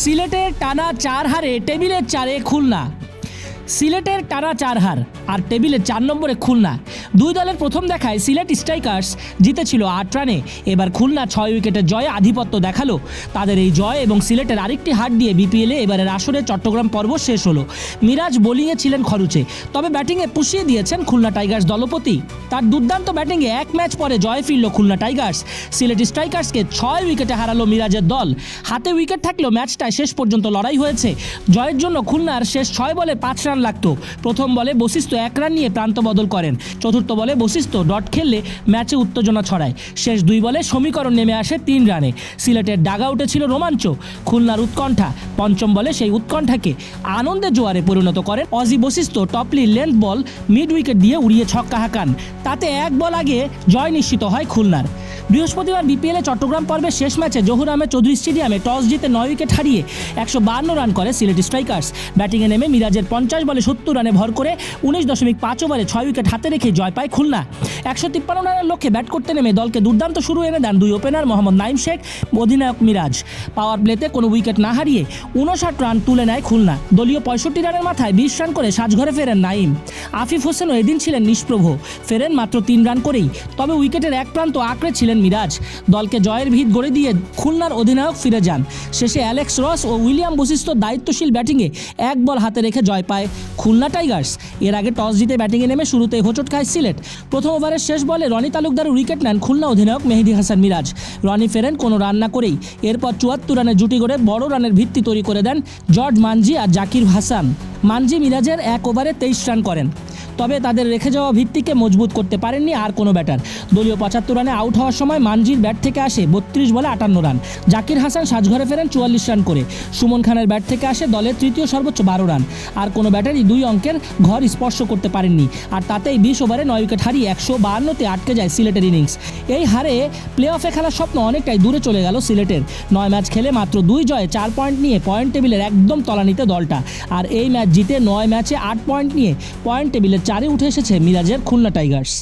সিলেটের টানা 4 হারে টেবিলের 4-এ খুলনা। সিলেটের টানা 4 হার আর টেবিলে 4 নম্বরে খুলনা। দুই দলের প্রথম দেখায় সিলেট স্ট্রাইকার্স জিতেছিল 8 রানে। এবার খুলনা 6 উইকেটের জয়ে আধিপত্য দেখালো। তাদের এই জয় এবং সিলেটের আরেকটি হার দিয়ে বিপিএলে এবারের আসরে চট্টগ্রাম পর্ব শেষ হলো। মিরাজ বোলিংয়ে ছিলেন খরুচে, তবে ব্যাটিংয়ে পুষিয়ে দিয়েছেন খুলনা টাইগার্স দলপতি। তার দুর্দান্ত ব্যাটিংয়ে এক ম্যাচ পরে জয় ফিরল খুলনা টাইগার্স। সিলেট স্ট্রাইকার্সকে 6 উইকেটে হারালো মিরাজের দল। হাতে উইকেট থাকলেও ম্যাচটায় শেষ পর্যন্ত লড়াই হয়েছে। জয়ের জন্য খুলনার শেষ 6 বলে 5 রান লাগতো। প্রথম বলে বশিষ্ঠ 1 রান নিয়ে প্রান্ত বদল করেন। চতুর্থ বলে বশিষ্ঠ ডট খেললে ম্যাচে উত্তেজনা ছড়ায়। শেষ 2 বলে সমীকরণ নেমে আসে 3 রানে। সিলেটের ডাগআউটে ছিল রোমাঞ্চ, খুলনার উৎকণ্ঠা। পঞ্চম বলে সেই উৎকণ্ঠাকে আনন্দের জোয়ারে পরিণত করেন Aji Vashisht. Topley length ball mid wicket দিয়ে উড়িয়ে ছক্কা হাঁকান। তাতে 1 বল আগে জয় নিশ্চিত হয় খুলনার। বৃহস্পতিবার বিপিএলে চট্টগ্রাম পর্বের শেষ ম্যাচে জহুর আহমেদ চৌধুরী স্টেডিয়ামে টস জিতে 9 উইকেট হারিয়ে 152 রান করে সিলেট স্ট্রাইকার্স। ব্যাটিংয়ে নেমে মিরাজের 50 বলে 70 রানে ভর করে 19.5 ওভারে 6 উইকেট হাতে রেখে জয় পায় খুলনা। 153 রানের লক্ষ্যে ব্যাট করতে নেমে দলকে দুর্দান্ত শুরু এনে দেন 2 ওপেনার মোহাম্মদ নাইম শেখ, অধিনায়ক মিরাজ। পাওয়ার প্লেতে কোনো উইকেট না হারিয়ে 59 রান তুলে নেয় খুলনা। দলীয় 65 রানের মাথায় 20 রান করে সাজঘরে ফেরেন নাইম। আফিফ হোসেনও এদিন ছিলেন নিষ্প্রভ, ফেরেন মাত্র 3 রান করেই। তবে উইকেটের এক প্রান্ত আঁকড়ে ছিলেন মিরাজ। দলকে জয়ের ভিত গড়ে দিয়ে খুলনার অধিনায়ক ফিরে যান। শেষে অ্যালেক্স রস ও উইলিয়াম বশিষ্ঠ দায়িত্বশীল ব্যাটিংয়ে 1 বল হাতে রেখে জয় পায় খুলনা টাইগার্স। এর আগে টস জিতে ব্যাটিংয়ে নেমে শুরুতেই হোঁচট খায় সিলেট। প্রথম ওভারের শেষ বলে রনি তালুকদার উইকেট নেন খুলনা অধিনায়ক মেহেদী হাসান মিরাজ। রনি ফেরেন কোনো রান না করেই। এরপর 74 রানের জুটি গড়ে বড় রানের ভিত্তি তৈরি করে দেন জর্জ মানজি আর জাকির হাসান। মানজি মিরাজের 1 ওভারে 23 রান করেন, তবে তাদের রেখে যাওয়া ভিত্তিকে মজবুত করতে পারেননি আর কোনো ব্যাটার। দলীয় 75 রানে আউট হওয়ার সময় মানজির ব্যাট থেকে আসে 32 বলে 58 রান। জাকির হাসান সাজঘরে ফেরেন 44 রান করে। সুমন খানের ব্যাট থেকে আসে দলের তৃতীয় সর্বোচ্চ 12 রান। আর কোনো ব্যাটারই 2 অঙ্কের ঘর স্পর্শ করতে পারেননি। আর তাতেই 20 ওভারে 9 উইকেট হারিয়ে 152-তে আটকে যায় সিলেটের ইনিংস। এই হারে প্লে অফে খেলার স্বপ্ন অনেকটাই দূরে চলে গেল সিলেটের। 9 ম্যাচ খেলে মাত্র 2 জয়ে 4 পয়েন্ট নিয়ে পয়েন্ট টেবিলের একদম তলানিতে দলটা। আর এই ম্যাচ জিতে 9 ম্যাচে 8 পয়েন্ট নিয়ে পয়েন্ট টেবিলের 4-এ উঠে এসেছে মিরাজের খুলনা টাইগার্স।